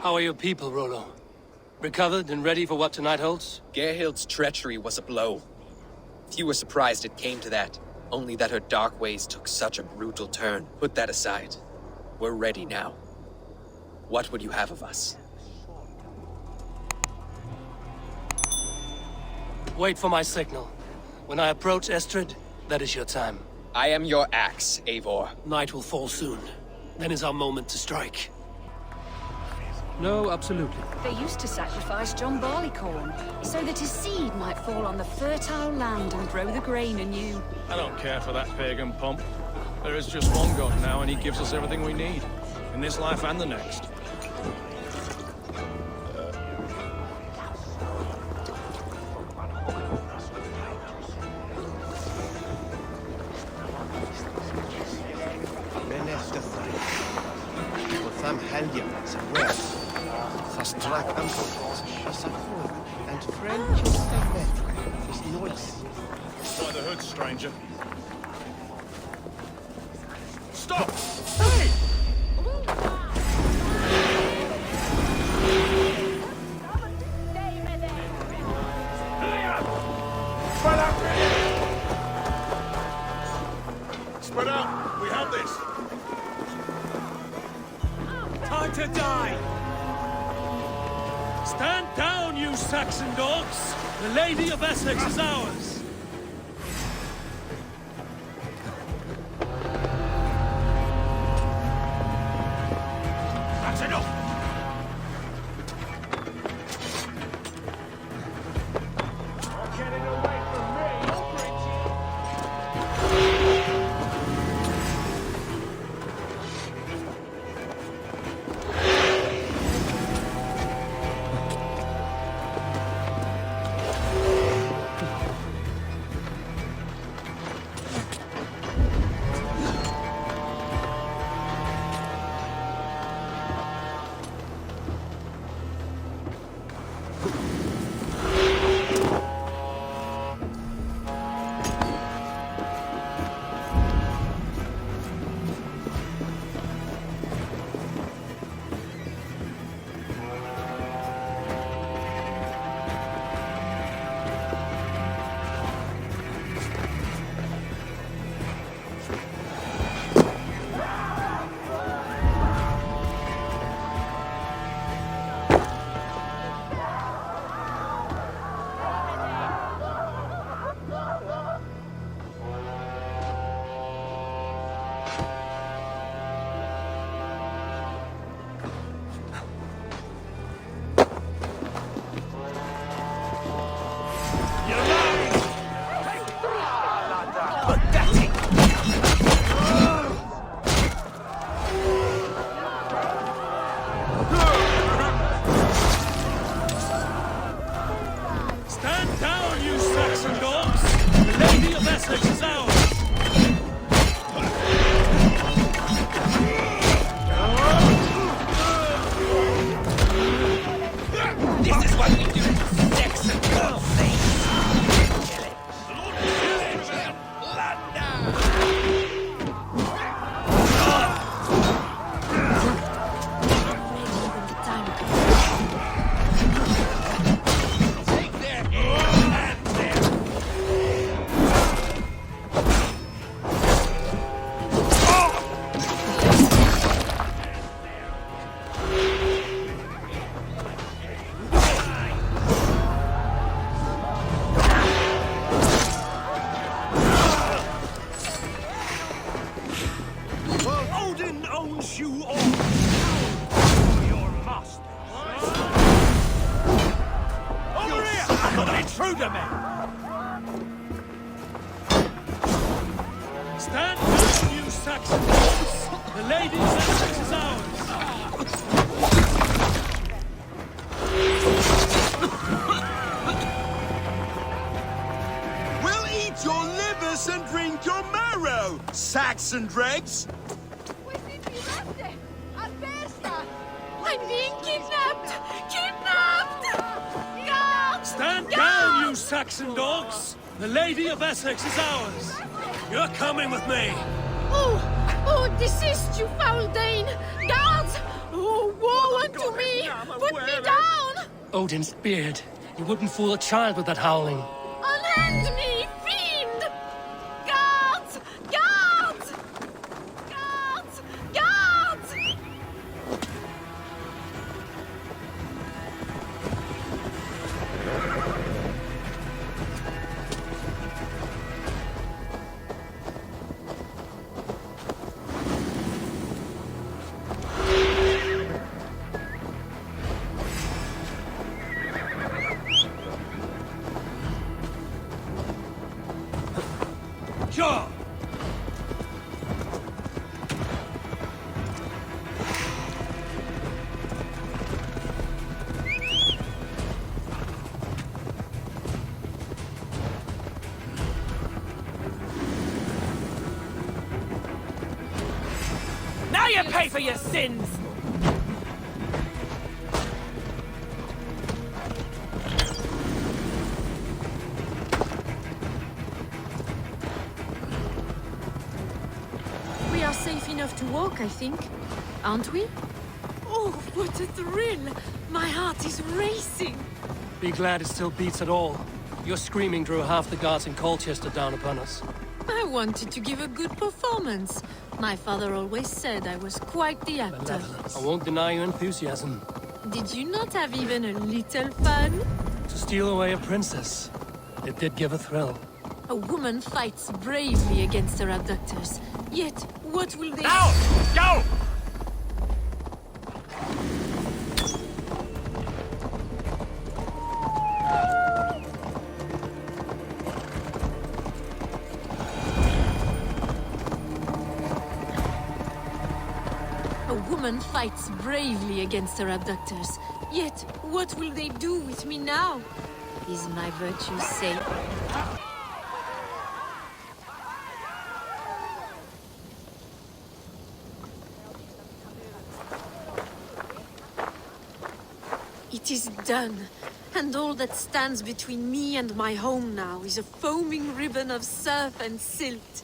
How are your people, Rollo? Recovered and ready for what tonight holds? Gerhild's treachery was a blow. Few were surprised it came to that, only that her dark ways took such a brutal turn. Put that aside. We're ready now. What would you have of us? Wait for my signal. When I approach Estrid, that is your time. I am your axe, Eivor. Night will fall soon. Then is our moment to strike. No, absolutely. They used to sacrifice John Barleycorn, so that his seed might fall on the fertile land and grow the grain anew. I don't care for that pagan pomp. There is just one God now, and he gives us everything we need. In this life and the next. By the hood, stranger. Stop! Hey! Spread out! Spread out! We have this! Time to die! Stand down, you Saxon dogs! The Lady of Essex is ours! That's enough! Not getting away from me, intruder men! Stand down, you Saxon boys! The Lady of Essex is ours! We'll eat your livers and drink your marrow, Saxon dregs! I'm being kidnapped! Kidnapped! Guards! Stand down, you Saxon dogs! The Lady of Essex is ours! You're coming with me! Oh, desist, you foul Dane! Guards! Oh, woe unto me! Put me down! Odin's beard. You wouldn't fool a child with that howling. Unhand me, fiend! Guards! Guards! Guards! Guards! Sure! Now you pay for your sins! We are safe enough to walk, I think. Aren't we? Oh, what a thrill! My heart is racing! Be glad it still beats at all. Your screaming drew half the guards in Colchester down upon us. I wanted to give a good performance. My father always said I was quite the actor. I won't deny your enthusiasm. Did you not have even a little fun? To steal away a princess. It did give a thrill. A woman fights bravely against her abductors. Yet, what will they— Now! Go! A woman fights bravely against her abductors. Yet, what will they do with me now? Is my virtue safe? It is done, and all that stands between me and my home now is a foaming ribbon of surf and silt.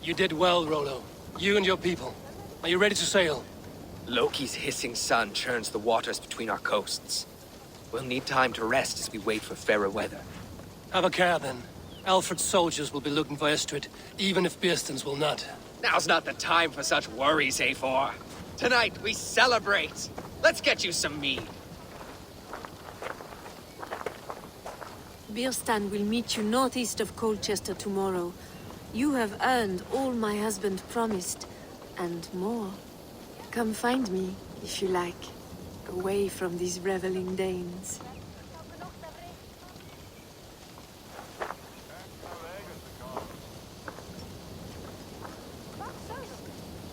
You did well, Rollo. You and your people. Are you ready to sail? Loki's hissing sun churns the waters between our coasts. We'll need time to rest as we wait for fairer weather. Have a care, then. Aelfred's soldiers will be looking for Estrid, even if Bearstons will not. Now's not the time for such worries, Eivor. Tonight, we celebrate. Let's get you some mead. Birstan will meet you northeast of Colchester tomorrow. You have earned all my husband promised, and more. Come find me, if you like, away from these reveling Danes.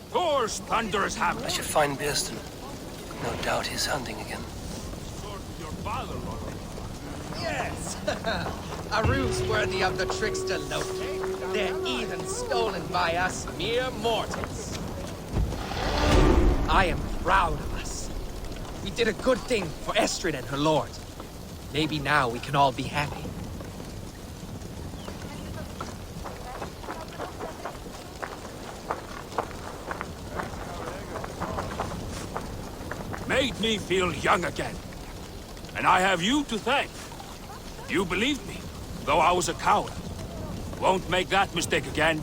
Thor's thunderous hammer. I should find Bearston. No doubt he's hunting again. Yes! A ruse worthy of the trickster Loki. They're even stolen by us mere mortals. I am proud of us. We did a good thing for Estrid and her lord. Maybe now we can all be happy. Made me feel young again. And I have you to thank. You believed me, though I was a coward. Won't make that mistake again.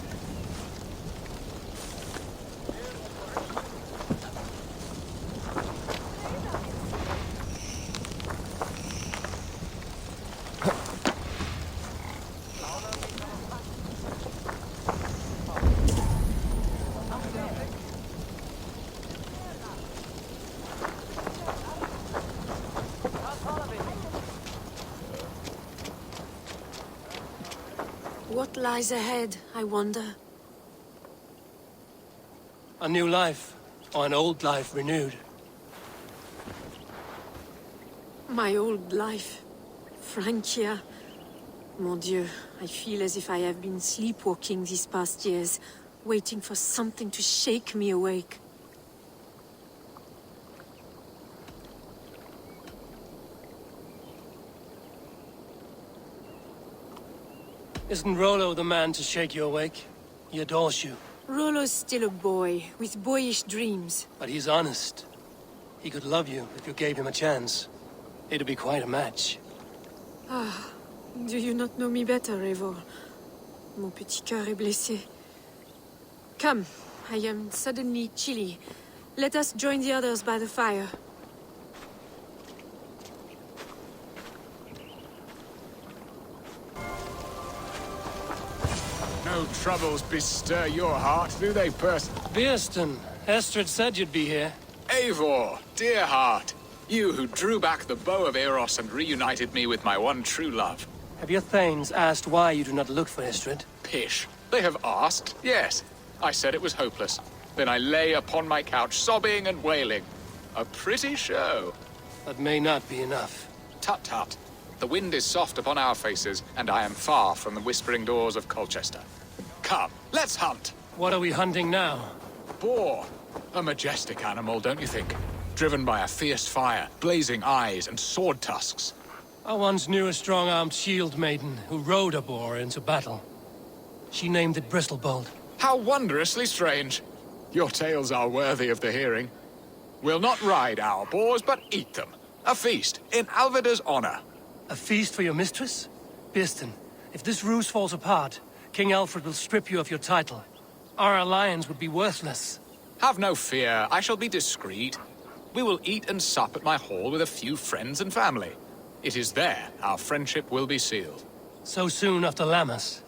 What lies ahead, I wonder? A new life, or an old life renewed. My old life. Francia. Mon Dieu, I feel as if I have been sleepwalking these past years, waiting for something to shake me awake. Isn't Rollo the man to shake you awake? He adores you. Rollo's still a boy, with boyish dreams. But he's honest. He could love you if you gave him a chance. It'd be quite a match. Do you not know me better, Eivor? Mon petit cœur est blessé. Come, I am suddenly chilly. Let us join the others by the fire. No troubles bestir your heart, do they, Percy? Beerston, Estrid said you'd be here. Eivor, dear heart, you who drew back the bow of Eros and reunited me with my one true love. Have your thanes asked why you do not look for Estrid? Pish. They have asked, yes. I said it was hopeless. Then I lay upon my couch, sobbing and wailing. A pretty show. That may not be enough. Tut tut. The wind is soft upon our faces, and I am far from the whispering doors of Colchester. Come, let's hunt. What are we hunting now? Boar. A majestic animal, don't you think? Driven by a fierce fire, blazing eyes, and sword tusks. I once knew a strong-armed shield maiden who rode a boar into battle. She named it Bristlebolt. How wondrously strange. Your tales are worthy of the hearing. We'll not ride our boars, but eat them. A feast, in Alvida's honor. A feast for your mistress? Beerston, if this ruse falls apart, King Aelfred will strip you of your title. Our alliance would be worthless. Have no fear, I shall be discreet. We will eat and sup at my hall with a few friends and family. It is there our friendship will be sealed. So soon after Lammas?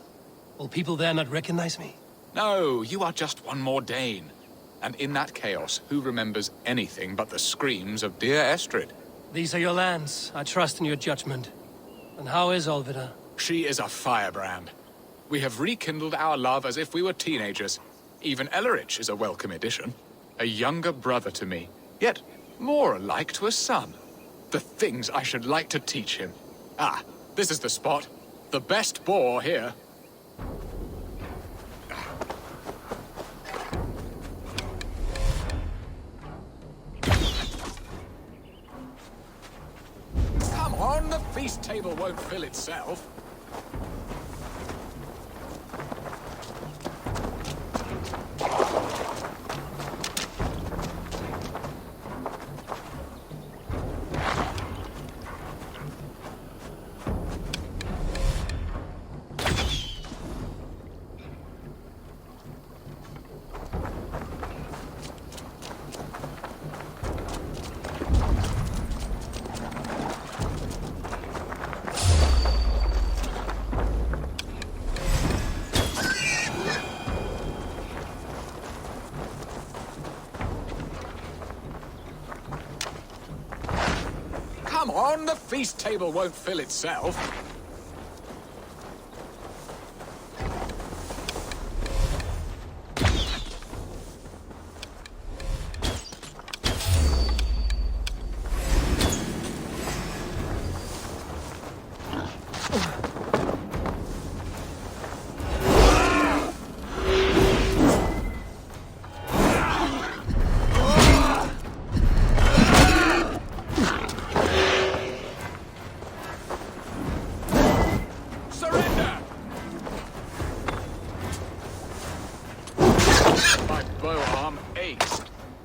Will people there not recognize me? No, you are just one more Dane. And in that chaos, who remembers anything but the screams of dear Estrid? These are your lands. I trust in your judgment. And how is Olvida? She is a firebrand. We have rekindled our love as if we were teenagers. Even Ellerich is a welcome addition. A younger brother to me, yet more alike to a son. The things I should like to teach him. Ah, this is the spot. The best boar here. Come on, the feast table won't fill itself. Come on, the feast table won't fill itself.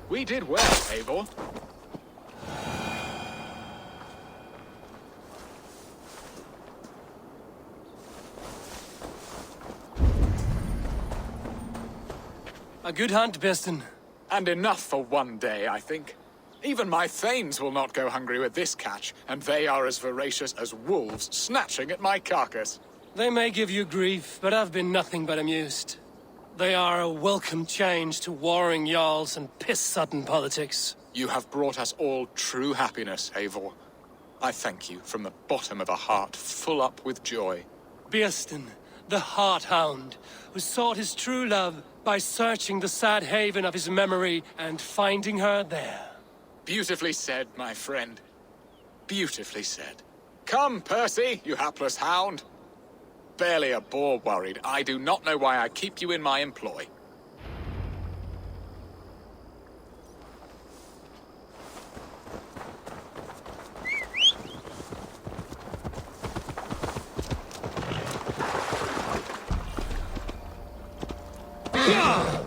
We did well, Eivor. A good hunt, Beerston. And enough for one day, I think. Even my thanes will not go hungry with this catch, and they are as voracious as wolves snatching at my carcass. They may give you grief, but I've been nothing but amused. They are a welcome change to warring jarls and piss-sodden politics. You have brought us all true happiness, Eivor. I thank you from the bottom of a heart full up with joy. Beerston, the Heart-Hound, who sought his true love by searching the sad haven of his memory and finding her there. Beautifully said, my friend. Beautifully said. Come, Percy, you hapless hound. Barely a boar worried. I do not know why I keep you in my employ. Yeah!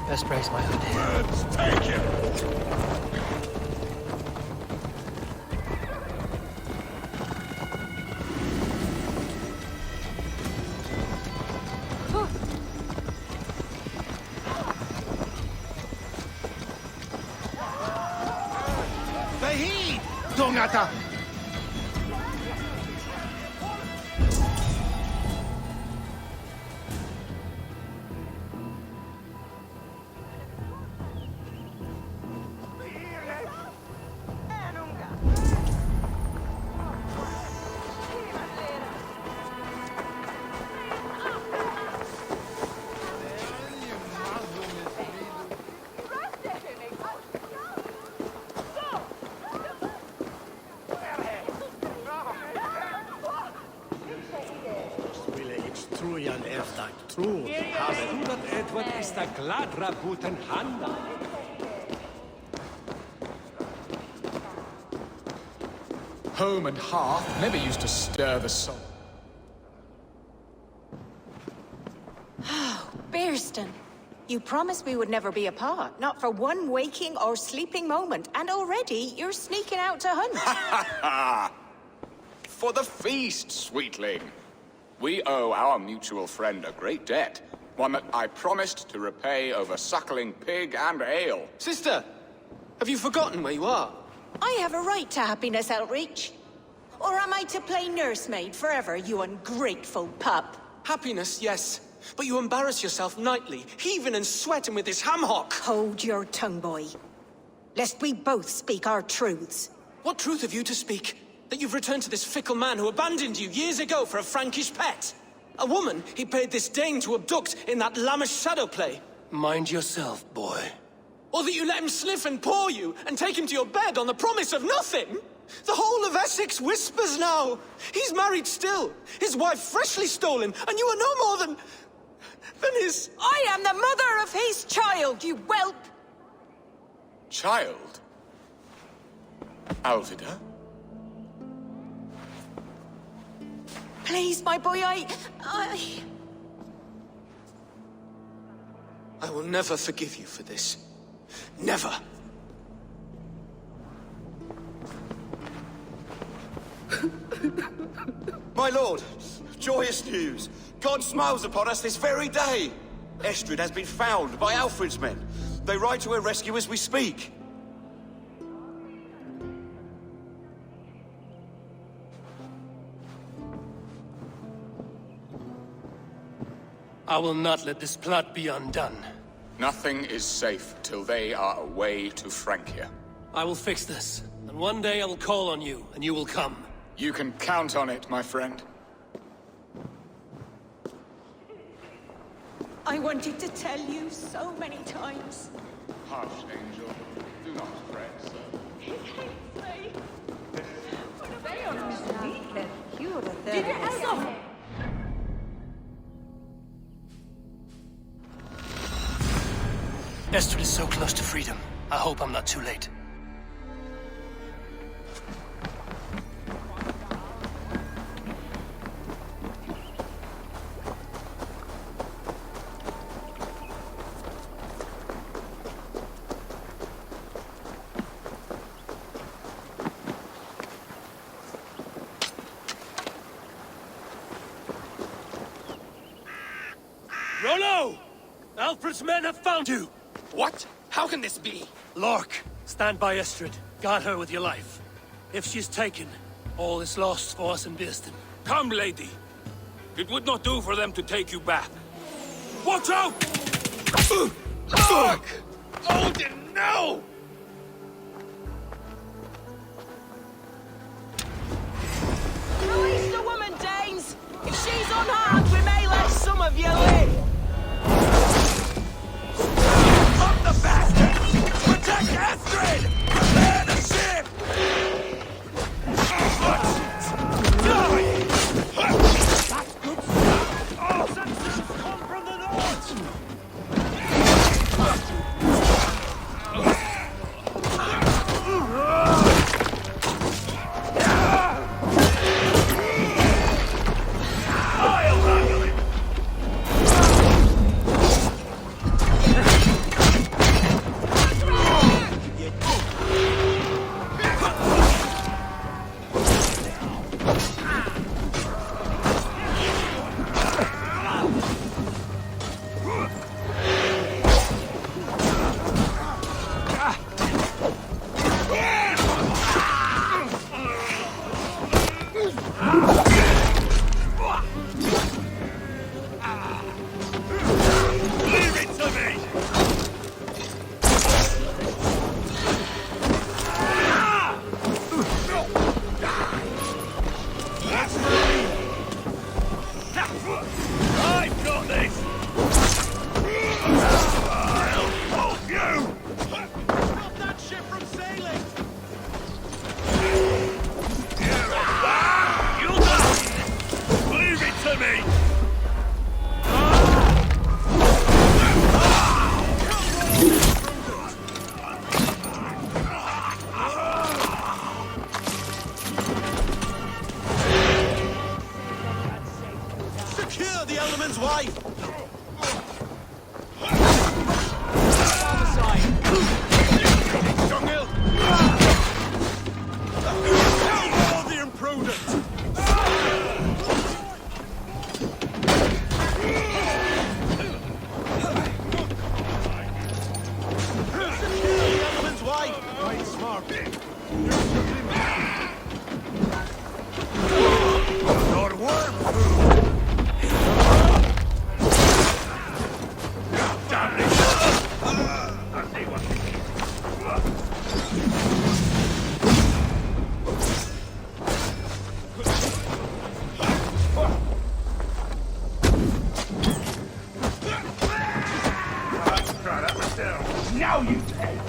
Best raise my hood. Let's take him! Vahid! Dongata! Home and hearth never used to stir the soul. Bearston, you promised we would never be apart, not for one waking or sleeping moment, and already you're sneaking out to hunt. For the feast, sweetling. We owe our mutual friend a great debt, one that I promised to repay over suckling pig and ale. Sister, have you forgotten where you are? I have a right to happiness, Outreach. Or am I to play nursemaid forever, you ungrateful pup? Happiness, yes. But you embarrass yourself nightly, heaving and sweating with this ham hock. Hold your tongue, boy. Lest we both speak our truths. What truth have you to speak? That you've returned to this fickle man who abandoned you years ago for a Frankish pet? A woman he paid this Dane to abduct in that lammish shadow play? Mind yourself, boy. Or that you let him sniff and paw you, and take him to your bed on the promise of nothing? The whole of Essex whispers now. He's married still, his wife freshly stolen, and you are no more than his... I am the mother of his child, you whelp! Child? Alvida? Please, my boy, I will never forgive you for this. Never. My lord, joyous news. God smiles upon us this very day. Estrid has been found by Aelfred's men. They ride to her rescue as we speak. I will not let this plot be undone. Nothing is safe till they are away to Francia. I will fix this, and one day I will call on you, and you will come. You can count on it, my friend. I wanted to tell you so many times. Hush, angel. Do not fret, sir. He hates me. Estrid is so close to freedom. I hope I'm not too late. Rollo! Alfred's men have found you! What? How can this be? Lork, stand by Estrid. Guard her with your life. If she's taken, all is lost for us in Bearston. Come, lady. It would not do for them to take you back. Watch out! Fuck! Odin, no! Release the woman, Danes! If she's unharmed, we may let some of you live! Up the bastard! Protect Estrid! Prepare the ship! Die! That's good stuff! Our Saxons come from the north! Leave it to me! I've got this! I'll help you! Stop that ship from sailing! You'll die! Leave it to me! Secure the Ealdorman's wife! Dunghill! Oh, the imprudent! Secure the Ealdorman's wife! Quite smart. Not worm food! Damn it! I'll see what you mean. Try that myself. Now you take!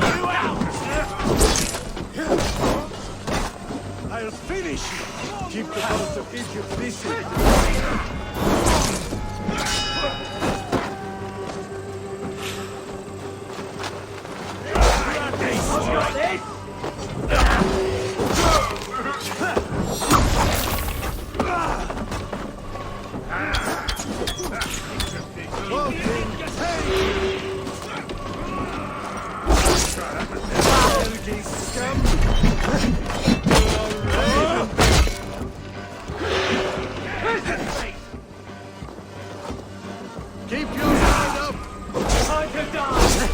You out! I'll finish you! Keep the house of Egypt busy! Keep your side up! Time to die!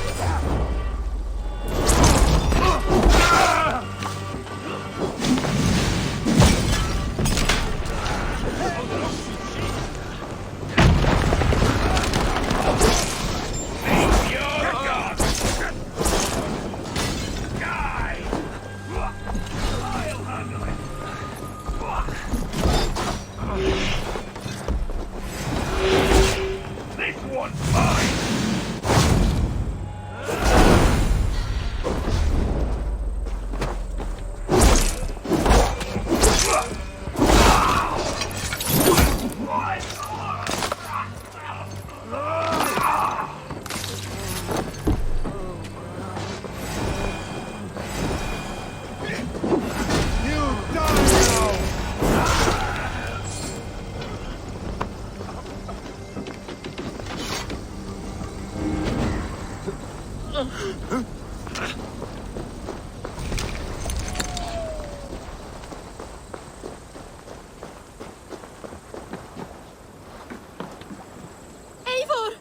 Eivor!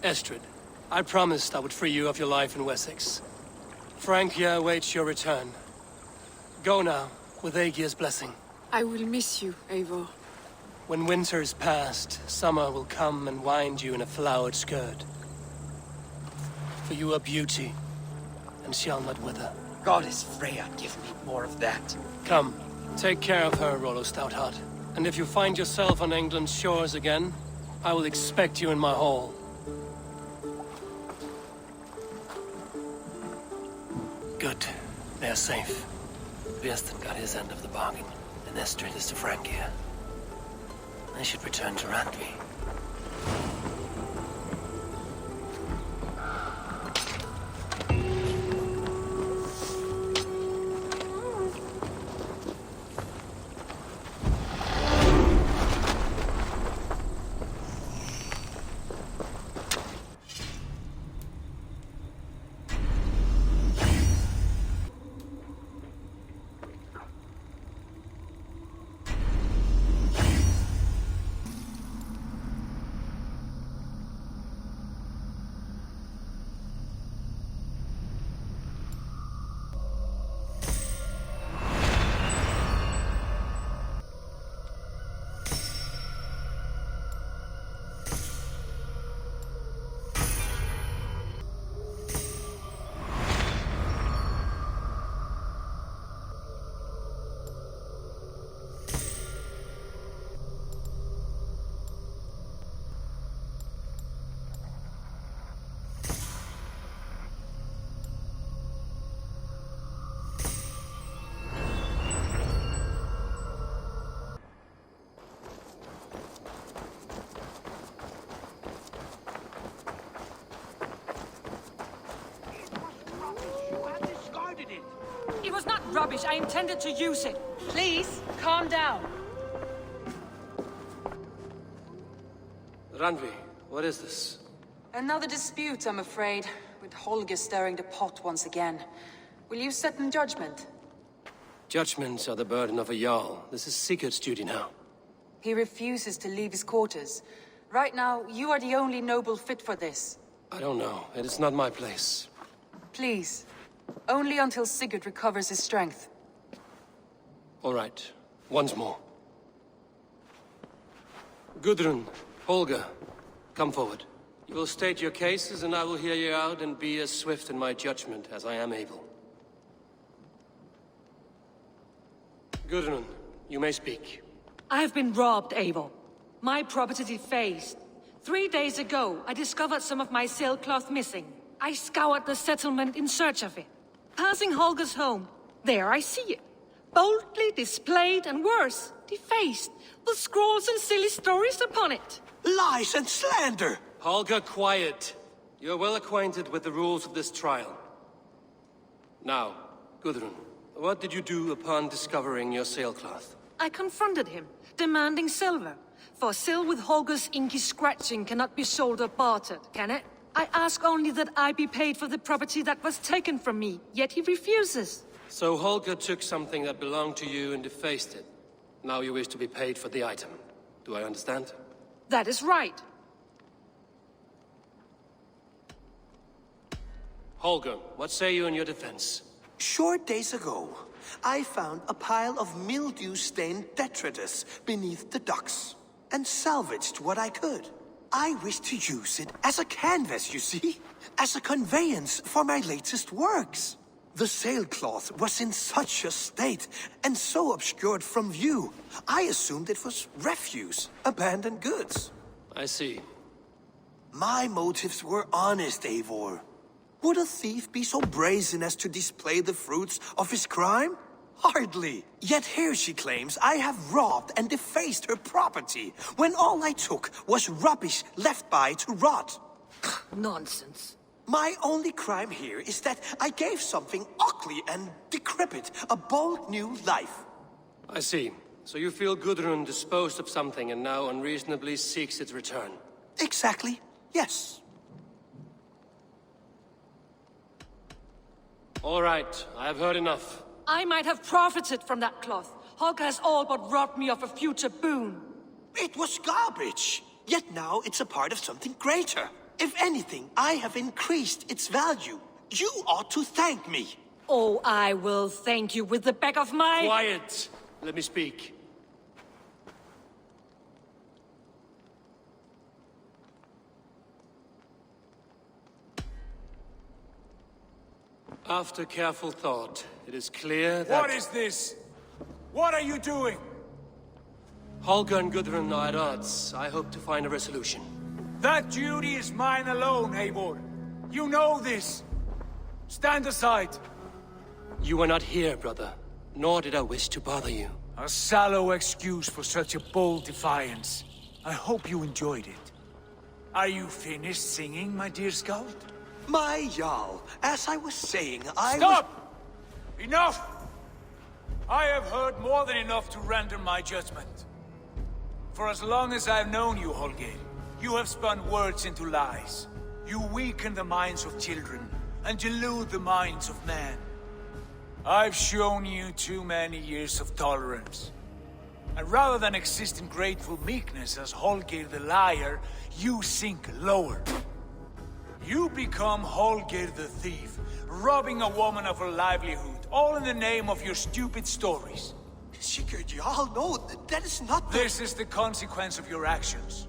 Estrid, I promised I would free you of your life in Wessex. Francia awaits your return. Go now, with Aegir's blessing. I will miss you, Eivor. When winter is past, summer will come and wind you in a flowered skirt. For you are beauty, and shall not wither. Goddess Freya, give me more of that. Come, take care of her, Rollo Stoutheart. And if you find yourself on England's shores again, I will expect you in my hall. Good. They are safe. Björsten got his end of the bargain, and Estrid is to Francia. I should return to Randvi. rubbish. I intended to use it. Please, calm down. Randvi, what is this? Another dispute, I'm afraid, with Holger stirring the pot once again. Will you set in judgment? Judgments are the burden of a Jarl. This is Sigurd's duty now. He refuses to leave his quarters. Right now, you are the only noble fit for this. I don't know. It is not my place. Please. Only until Sigurd recovers his strength. All right. Once more. Gudrun, Holger, come forward. You will state your cases, and I will hear you out and be as swift in my judgment as I am able. Gudrun, you may speak. I have been robbed, Eivor. My property defaced. 3 days ago, I discovered some of my sailcloth missing. I scoured the settlement in search of it. Passing Holger's home, there I see it. Boldly displayed and worse, defaced, with scrawls and silly stories upon it. Lies and slander! Holger, quiet. You're well acquainted with the rules of this trial. Now, Gudrun, what did you do upon discovering your sailcloth? I confronted him, demanding silver. For sil with Holger's inky scratching cannot be sold or bartered, can it? I ask only that I be paid for the property that was taken from me, yet he refuses. So Holger took something that belonged to you and defaced it. Now you wish to be paid for the item. Do I understand? That is right. Holger, what say you in your defense? Short days ago, I found a pile of mildew-stained detritus beneath the docks, and salvaged what I could. I wish to use it as a canvas, you see? As a conveyance for my latest works. The sailcloth was in such a state, and so obscured from view, I assumed it was refuse, abandoned goods. I see. My motives were honest, Eivor. Would a thief be so brazen as to display the fruits of his crime? Hardly. Yet here she claims I have robbed and defaced her property, when all I took was rubbish left by to rot. Nonsense. My only crime here is that I gave something ugly and decrepit a bold new life. I see. So you feel Gudrun disposed of something and now unreasonably seeks its return? Exactly, yes. All right, I have heard enough. I might have profited from that cloth. Holger has all but robbed me of a future boon. It was garbage. Yet now it's a part of something greater. If anything, I have increased its value. You ought to thank me. Oh, I will thank you with the back of my... Quiet! Let me speak. After careful thought, it is clear that... What is this? What are you doing? Holger and Gudrun are at odds. I hope to find a resolution. That duty is mine alone, Eivor. You know this. Stand aside. You were not here, brother. Nor did I wish to bother you. A sallow excuse for such a bold defiance. I hope you enjoyed it. Are you finished singing, my dear scout? My Jarl, as I was saying, Stop! Enough! I have heard more than enough to render my judgment. For as long as I've known you, Holger, you have spun words into lies. You weaken the minds of children, and delude the minds of men. I've shown you too many years of tolerance. And rather than exist in grateful meekness as Holger the liar, you sink lower. You become Holger the thief, robbing a woman of her livelihood, all in the name of your stupid stories. Sigurd, Jarl, no, that is not the... This is the consequence of your actions.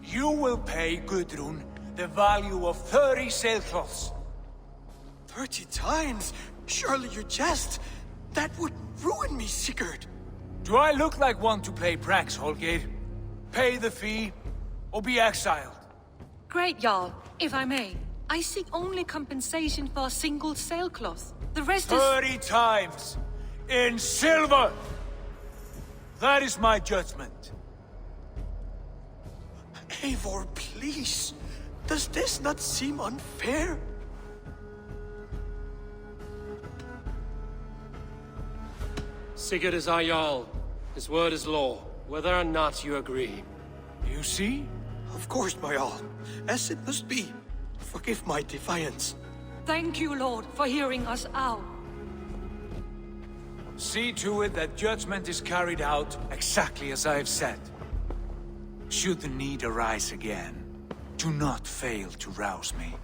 You will pay Gudrun the value of 30 sailcloths. 30 times? Surely you jest. That would ruin me, Sigurd. Do I look like one to play pranks, Holger? Pay the fee, or be exiled. Great, Jarl. If I may, I seek only compensation for a single sailcloth. The rest is... 30 times! In silver! That is my judgment. Eivor, please. Does this not seem unfair? Sigurd is our Jarl. His word is law, whether or not you agree. You see? Of course, my all. As it must be. Forgive my defiance. Thank you, Lord, for hearing us out. See to it that judgment is carried out exactly as I have said. Should the need arise again, do not fail to rouse me.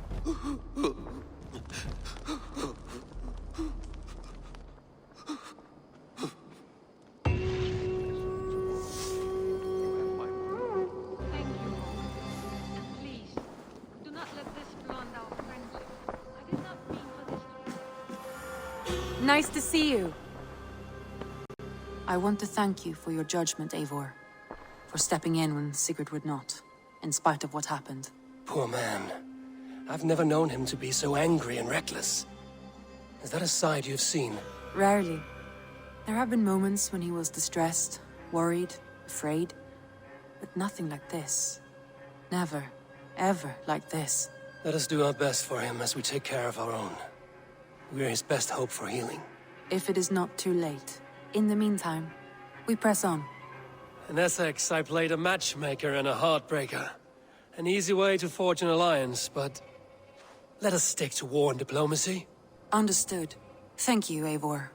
Nice to see you. I want to thank you for your judgment, Eivor. For stepping in when Sigurd would not, in spite of what happened. Poor man. I've never known him to be so angry and reckless. Is that a side you've seen? Rarely. There have been moments when he was distressed, worried, afraid. But nothing like this. Never, ever like this. Let us do our best for him as we take care of our own. We're his best hope for healing. If it is not too late. In the meantime, we press on. In Essex, I played a matchmaker and a heartbreaker. An easy way to forge an alliance, but... let us stick to war and diplomacy. Understood. Thank you, Eivor.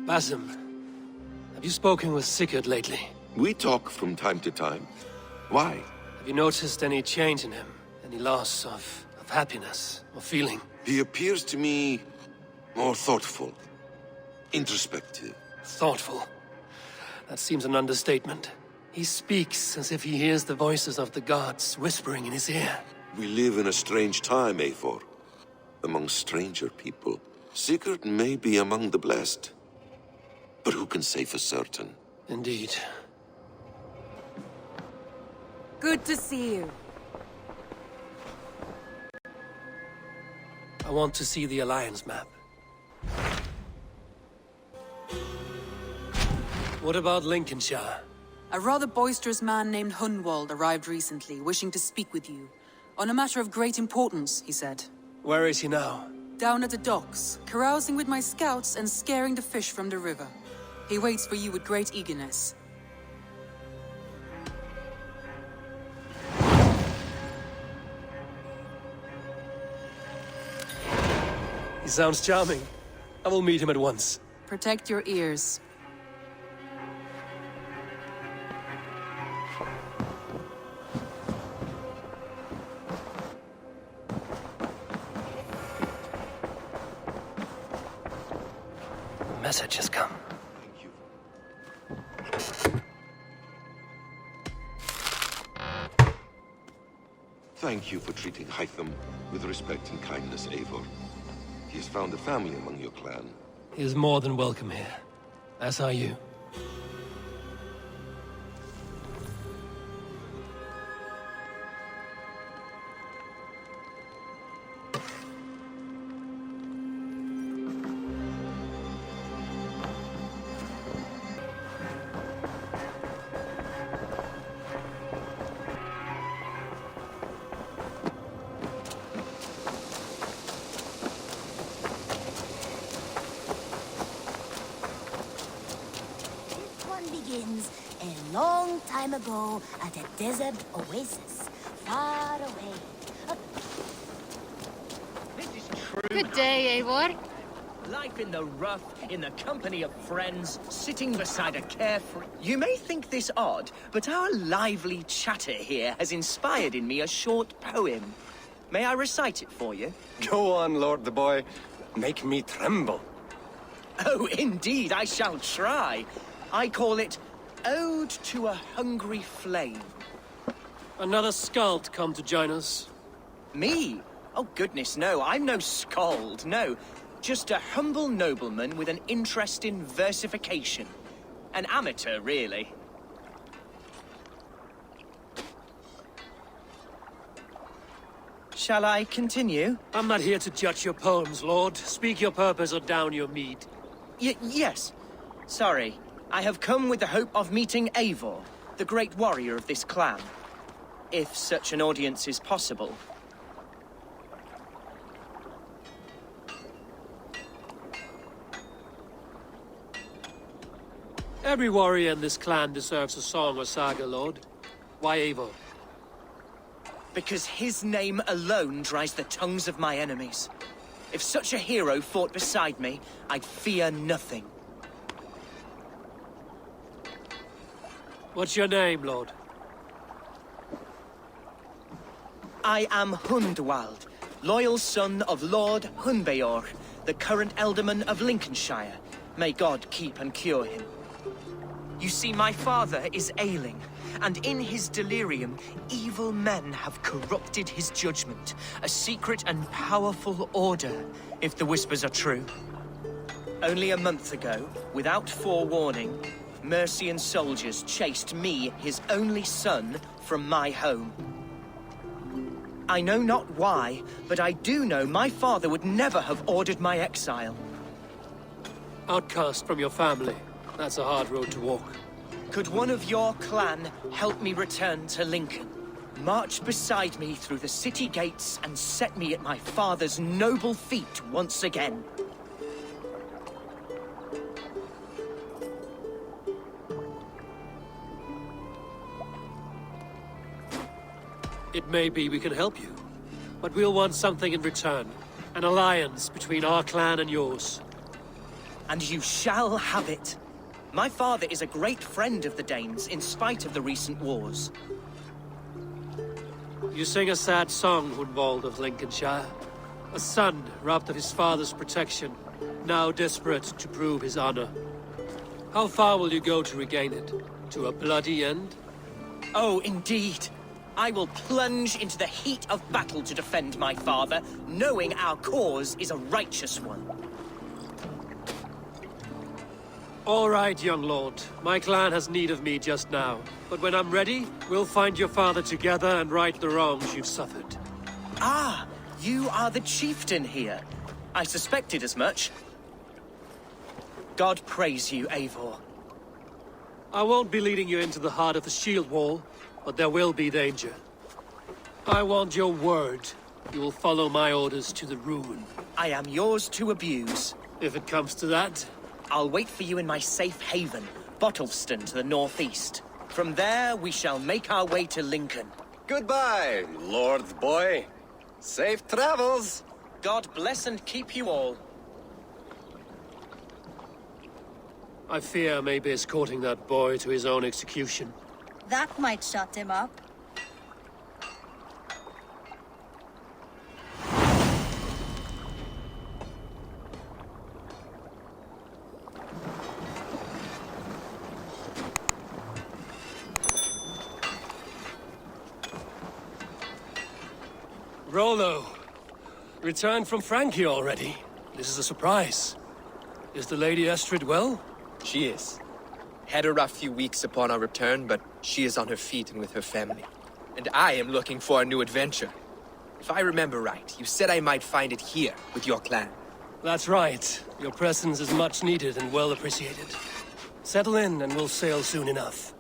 Basim, have you spoken with Sigurd lately? We talk from time to time. Why? Have you noticed any change in him? Any loss of happiness or feeling? He appears to me more thoughtful, introspective. Thoughtful? That seems an understatement. He speaks as if he hears the voices of the gods whispering in his ear. We live in a strange time, Eivor. Among stranger people. Sigurd may be among the blessed. But who can say for certain? Indeed. Good to see you. I want to see the Alliance map. What about Lincolnshire? A rather boisterous man named Hunwald arrived recently, wishing to speak with you. On a matter of great importance, he said. Where is he now? Down at the docks, carousing with my scouts and scaring the fish from the river. He waits for you with great eagerness. He sounds charming. I will meet him at once. Protect your ears. The message has come. Thank you for treating Hytham with respect and kindness, Eivor. He has found a family among your clan. He is more than welcome here. As are you. A long time ago at a desert oasis, far away. This is true. Good day, Eivor. Life in the rough, in the company of friends, sitting beside a carefree... You may think this odd, but our lively chatter here has inspired in me a short poem. May I recite it for you? Go on, Lord the Boy. Make me tremble. Oh, indeed, I shall try. I call it Ode to a Hungry Flame. Another skald come to join us. Me? Oh, goodness, no. I'm no skald, no. Just a humble nobleman with an interest in versification. An amateur, really. Shall I continue? I'm not here to judge your poems, Lord. Speak your purpose or down your mead. Yes. Sorry. I have come with the hope of meeting Eivor, the great warrior of this clan. If such an audience is possible. Every warrior in this clan deserves a song or saga, Lord. Why Eivor? Because his name alone dries the tongues of my enemies. If such a hero fought beside me, I'd fear nothing. What's your name, Lord? I am Hundwald, loyal son of Lord Hunbeor, the current Ealdorman of Lincolnshire. May God keep and cure him. You see, my father is ailing, and in his delirium, evil men have corrupted his judgment. A secret and powerful order, if the whispers are true. Only a month ago, without forewarning, Mercian soldiers chased me, his only son, from my home. I know not why, but I do know my father would never have ordered my exile. Outcast from your family. That's a hard road to walk. Could one of your clan help me return to Lincoln? March beside me through the city gates and set me at my father's noble feet once again. It may be we can help you, but we'll want something in return. An alliance between our clan and yours. And you shall have it. My father is a great friend of the Danes, in spite of the recent wars. You sing a sad song, Hundwald of Lincolnshire. A son robbed of his father's protection, now desperate to prove his honor. How far will you go to regain it? To a bloody end? Oh, indeed. I will plunge into the heat of battle to defend my father, knowing our cause is a righteous one. All right, young lord. My clan has need of me just now. But when I'm ready, we'll find your father together and right the wrongs you've suffered. Ah, you are the chieftain here. I suspected as much. God praise you, Eivor. I won't be leading you into the heart of the shield wall, but there will be danger. I want your word. You will follow my orders to the ruin. I am yours to abuse. If it comes to that. I'll wait for you in my safe haven, Bottleston to the northeast. From there, we shall make our way to Lincoln. Goodbye, Lord boy. Safe travels. God bless and keep you all. I fear I may be escorting that boy to his own execution. That might shut him up. Rollo, returned from Frankie already. This is a surprise. Is the Lady Estrid well? She is. Had a rough few weeks upon our return, but she is on her feet and with her family. And I am looking for a new adventure. If I remember right, you said I might find it here, with your clan. That's right. Your presence is much needed and well appreciated. Settle in and we'll sail soon enough.